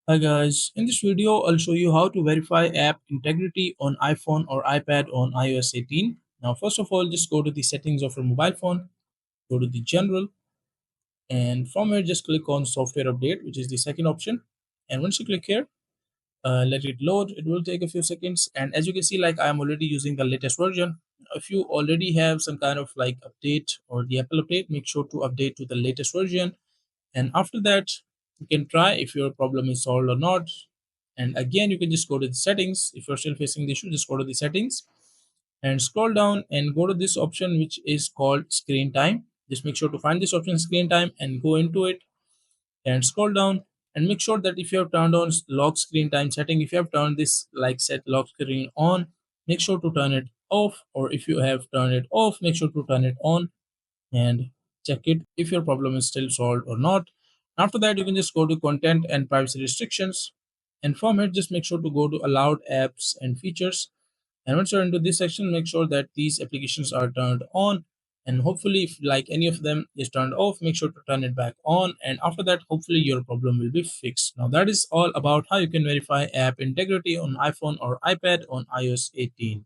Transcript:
Hi guys, in this video I'll show you how to verify app integrity on iPhone or iPad on iOS 18. Now first of all, just go to the settings of your mobile phone, go to the general, and from here just click on software update, which is the second option. And once you click here, let it load. It will take a few seconds, and as you can see, like I'm already using the latest version. If you already have some kind of like update or the Apple update, make sure to update to the latest version, and after that you can try if your problem is solved or not. And again, you can just go to the settings. If you're still facing the issue, just go to the settings and scroll down and go to this option which is called screen time. Just make sure to find this option screen time and go into it and scroll down, and make sure that if you have turned on lock screen time setting, if you have turned this like set lock screen on, make sure to turn it off, or if you have turned it off, make sure to turn it on and check it if your problem is still solved or not. After that, you can just go to content and privacy restrictions, and from here just make sure to go to allowed apps and features. And once you're into this section, make sure that these applications are turned on, and hopefully if like any of them is turned off, make sure to turn it back on, and after that hopefully your problem will be fixed. Now that is all about how you can verify app integrity on iPhone or iPad on iOS 18.